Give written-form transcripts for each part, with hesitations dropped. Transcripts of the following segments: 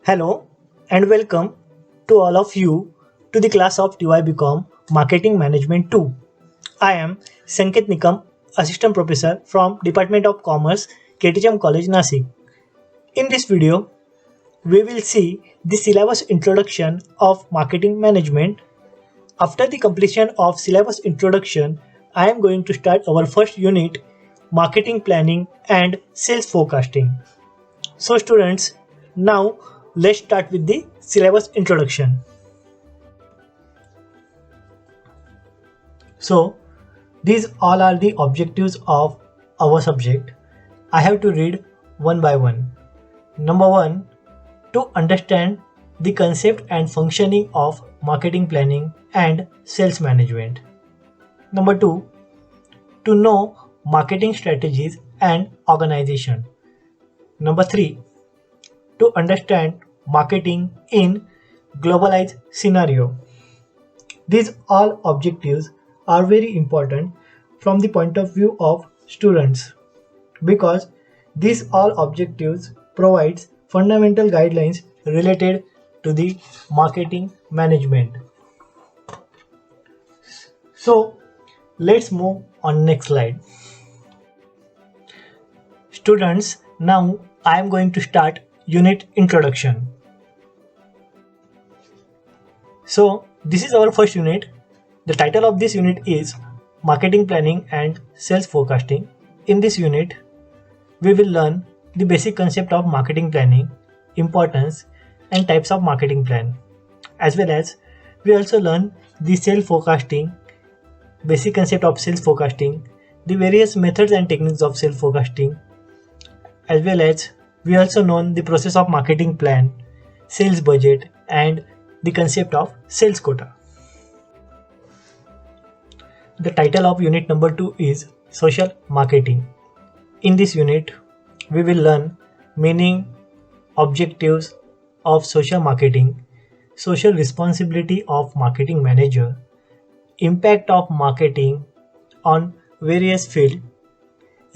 Hello and welcome to all of you to the class of TY BCom Marketing Management 2. I am Sanket Nikam, Assistant Professor from Department of Commerce, KTHM College, Nasik. In this video, we will see the syllabus introduction of marketing management. After the completion of syllabus introduction, I am going to start our first unit, marketing planning and sales forecasting. So students, now let's start with the syllabus introduction. So these all are the objectives of our subject. I have to read one by one. Number 1, to understand the concept and functioning of marketing planning and sales management. Number 2, to know marketing strategies and organization. Number 3, to understand marketing in globalized scenario. These all objectives are very important from the point of view of students because these all objectives provides fundamental guidelines related to the marketing management. So let's move on next slide. Students, now I am going to start unit introduction. So this is our first unit. The title of this unit is Marketing Planning and Sales Forecasting. In this unit, we will learn the basic concept of marketing planning, importance and types of marketing plan. As well as we also learn the sales forecasting, basic concept of sales forecasting, the various methods and techniques of sales forecasting. As well as we also learn the process of marketing plan, sales budget and the concept of sales quota. The title of unit number 2 is Social Marketing. In this unit, we will learn meaning, objectives of social marketing, social responsibility of marketing manager, impact of marketing on various fields,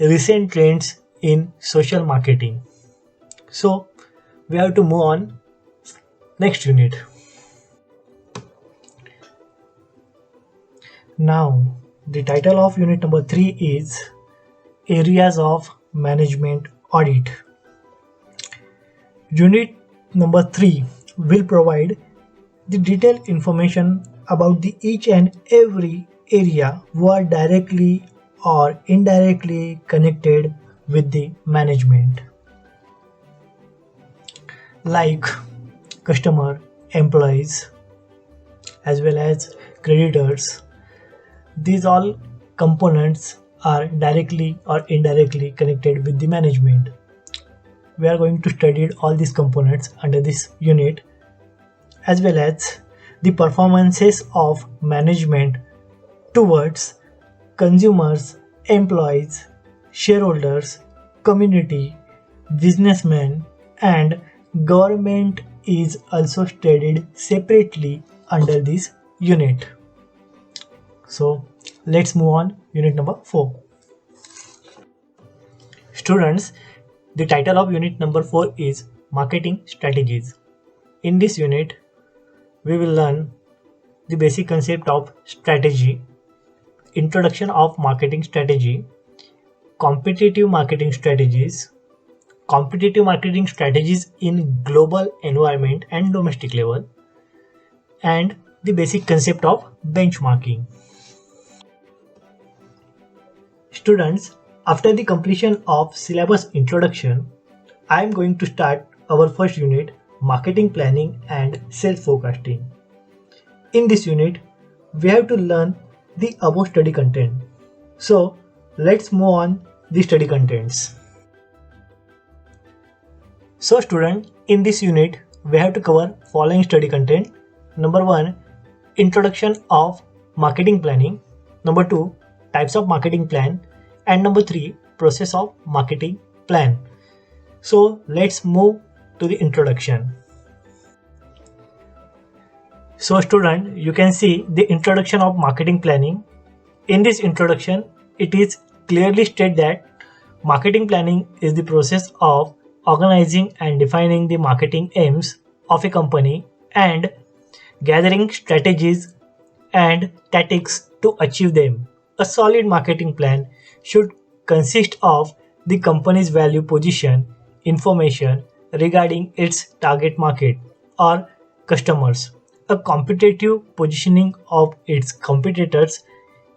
recent trends in social marketing. So we have to move on next unit. Now, the title of unit number 3 is Areas of Management Audit. Unit number 3 will provide the detailed information about the each and every area who are directly or indirectly connected with the management, like customer, employees, as well as creditors. These all components are directly or indirectly connected with the management. We are going to study all these components under this unit, as well as the performances of management towards consumers, employees, shareholders, community, businessmen, and government is also studied separately under this unit. So let's move on unit number 4. Students, the title of unit number 4 is Marketing Strategies. In this unit, we will learn the basic concept of strategy, introduction of marketing strategy, competitive marketing strategies in global environment and domestic level, and the basic concept of benchmarking. Students, after the completion of syllabus introduction, I am going to start our first unit, Marketing Planning and Sales Forecasting. In this unit, we have to learn the above study content. So let's move on the study contents. So student, in this unit, we have to cover following study content. Number 1, introduction of marketing planning. Number 2, types of marketing plan. And number 3, process of marketing plan. So let's move to the introduction. So student, you can see the introduction of marketing planning. In this introduction, it is clearly stated that marketing planning is the process of organizing and defining the marketing aims of a company, and gathering strategies and tactics to achieve them. A solid marketing plan should consist of the company's value position, information regarding its target market or customers, a competitive positioning of its competitors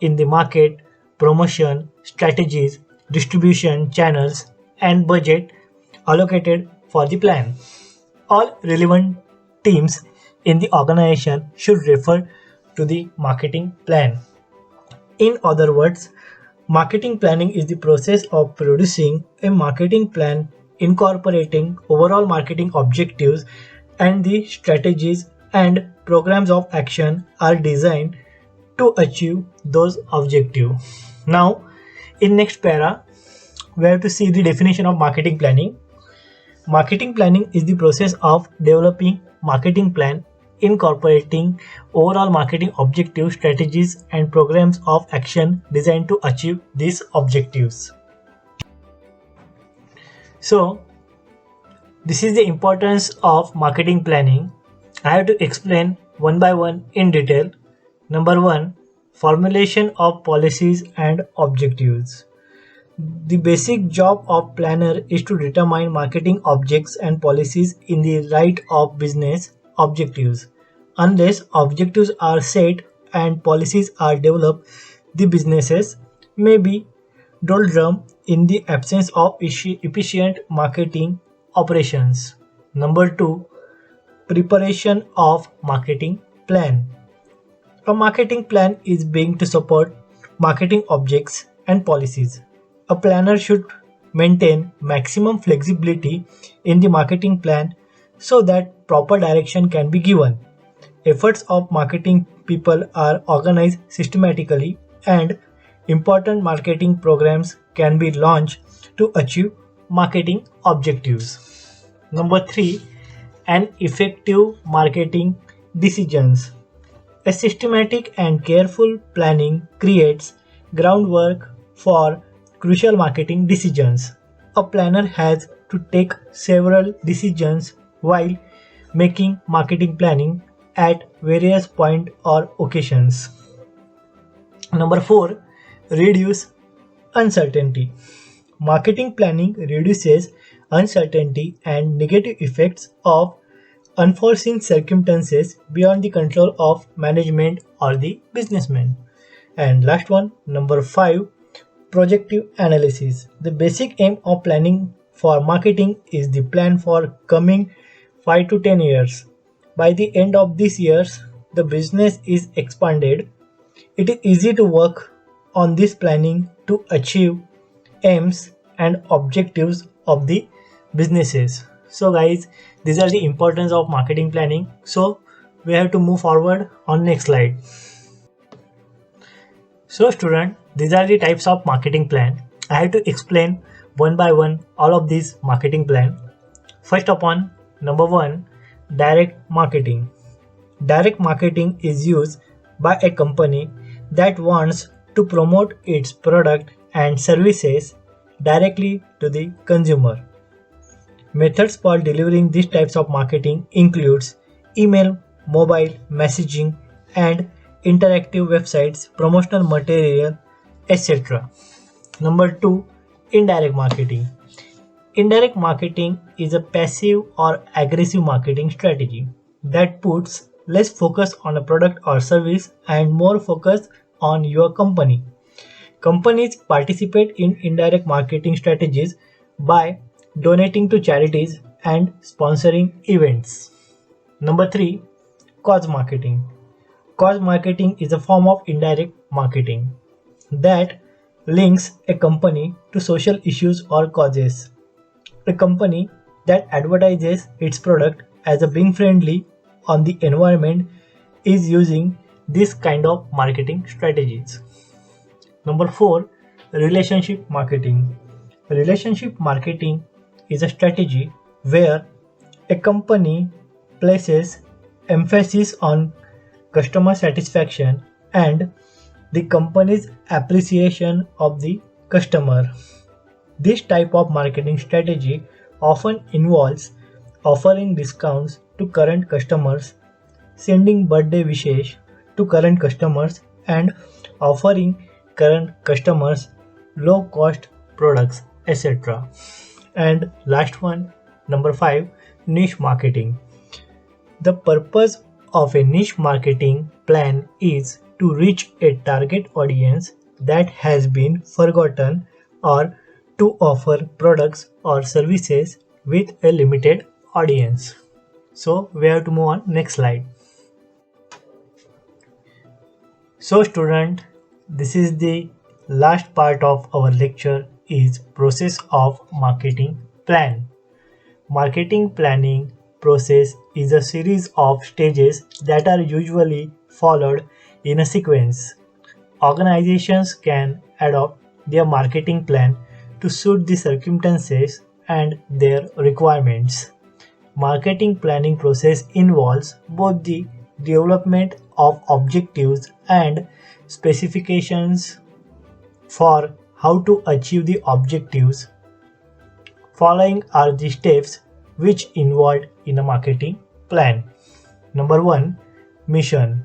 in the market, promotion strategies, distribution channels, and budget allocated for the plan. All relevant teams in the organization should refer to the marketing plan. In other words, marketing planning is the process of producing a marketing plan incorporating overall marketing objectives, and the strategies and programs of action are designed to achieve those objectives. Now, in next para, we have to see the definition of marketing planning. Marketing planning is the process of developing marketing plan incorporating overall marketing objectives, strategies, and programs of action designed to achieve these objectives. So, this is the importance of marketing planning. I have to explain one by one in detail. Number one, formulation of policies and objectives. The basic job of planner is to determine marketing objects and policies in the light of business objectives. Unless objectives are set and policies are developed, the businesses may be doldrum in the absence of efficient marketing operations. Number two, preparation of marketing plan. A marketing plan is being to support marketing objects and policies. A planner should maintain maximum flexibility in the marketing plan so that proper direction can be given. Efforts of marketing people are organized systematically, and important marketing programs can be launched to achieve marketing objectives. Number 3, an effective marketing decisions. A systematic and careful planning creates groundwork for crucial marketing decisions. A planner has to take several decisions while making marketing planning at various points or occasions. Number 4, reduce uncertainty. Marketing planning reduces uncertainty and negative effects of unforeseen circumstances beyond the control of management or the businessman. And last one, number 5, projective analysis. The basic aim of planning for marketing is the plan for coming 5 to 10 years. By the end of these years, the business is expanded. It is easy to work on this planning to achieve aims and objectives of the businesses. So guys, these are the importance of marketing planning. So we have to move forward on next slide. So student, these are the types of marketing plan. I have to explain one by one all of these marketing plan. First upon, number 1, direct marketing. Direct marketing is used by a company that wants to promote its product and services directly to the consumer. Methods for delivering these types of marketing includes email, mobile, messaging, and interactive websites, promotional material, etc. Number 2, indirect marketing. Indirect marketing is a passive or aggressive marketing strategy that puts less focus on a product or service and more focus on your company. Companies participate in indirect marketing strategies by donating to charities and sponsoring events. Number 3, cause marketing. Cause marketing is a form of indirect marketing that links a company to social issues or causes. A company that advertises its product as a being friendly on the environment is using this kind of marketing strategies. Number 4, relationship marketing. Relationship marketing is a strategy where a company places emphasis on customer satisfaction and the company's appreciation of the customer. This type of marketing strategy often involves offering discounts to current customers, sending birthday wishes to current customers, and offering current customers low cost products, etc. And last one, number 5, niche marketing. The purpose of a niche marketing plan is to reach a target audience that has been forgotten or to offer products or services with a limited audience. So we have to move on next slide. So student, this is the last part of our lecture is process of marketing plan. Marketing planning process is a series of stages that are usually followed in a sequence. Organizations can adopt their marketing plan to suit the circumstances and their requirements. Marketing planning process involves both the development of objectives and specifications for how to achieve the objectives. Following are the steps which involved in a marketing plan. Number 1, mission.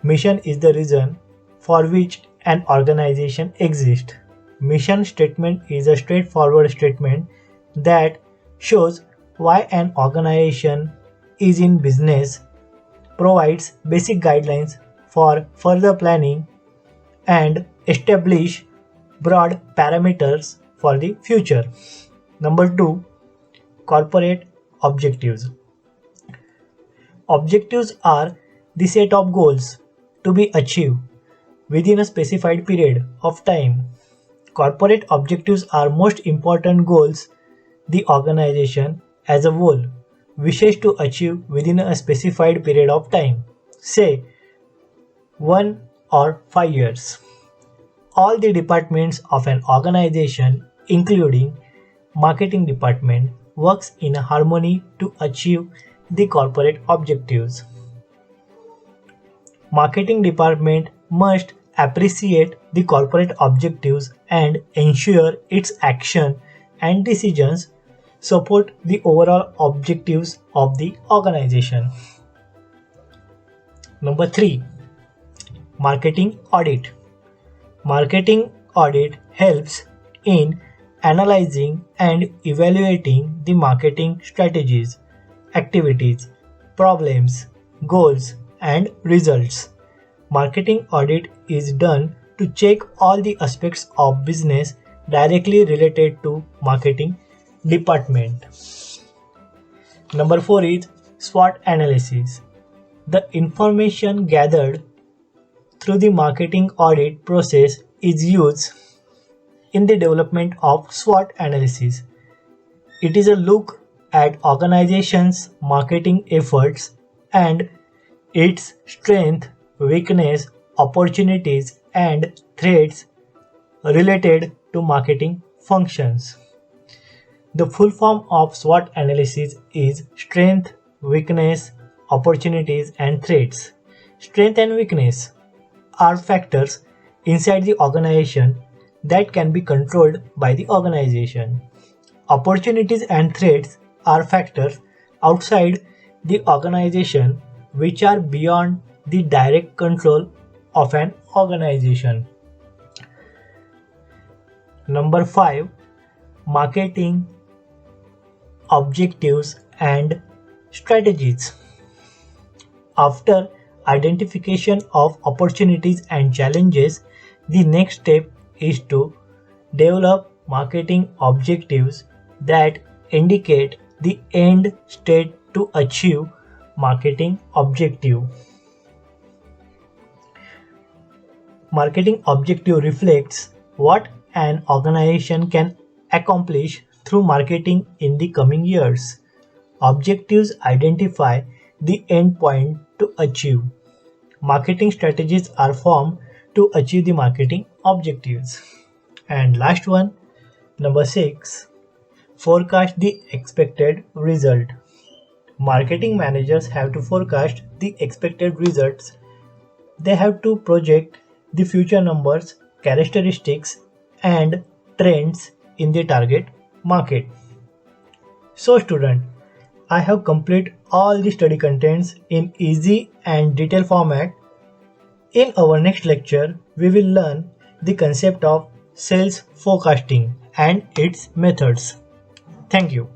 Mission is the reason for which an organization exists. Mission statement is a straightforward statement that shows why an organization is in business, provides basic guidelines for further planning, and establish broad parameters for the future. Number 2, corporate objectives. Objectives are the set of goals to be achieved within a specified period of time. Corporate objectives are most important goals the organization as a whole wishes to achieve within a specified period of time, say 1 or 5 years. All the departments of an organization, including marketing department, works in harmony to achieve the corporate objectives. Marketing department must appreciate the corporate objectives and ensure its action and decisions support the overall objectives of the organization. Number 3, marketing audit. Marketing audit helps in analyzing and evaluating the marketing strategies, activities, problems, goals, and results. Marketing audit is done to check all the aspects of business directly related to marketing department. Number 4 is SWOT analysis. The information gathered through the marketing audit process is used in the development of SWOT analysis. It is a look at organization's marketing efforts and its strength, weakness, opportunities, and threats related to marketing functions. The full form of SWOT analysis is strength, weakness, opportunities, and threats. Strength and weakness are factors inside the organization that can be controlled by the organization. Opportunities and threats are factors outside the organization which are beyond the direct control of an organization. Number 5, marketing objectives and strategies. After identification of opportunities and challenges, the next step is to develop marketing objectives that indicate the end state to achieve marketing objective. Marketing objective reflects what an organization can accomplish through marketing in the coming years. Objectives identify the end point to achieve. Marketing strategies are formed to achieve the marketing objectives. And last one, number 6, forecast the expected result. Marketing managers have to forecast the expected results. They have to project the future numbers, characteristics, and trends in the target market. So student, I have completed all the study contents in easy and detailed format. In our next lecture, we will learn the concept of sales forecasting and its methods. Thank you.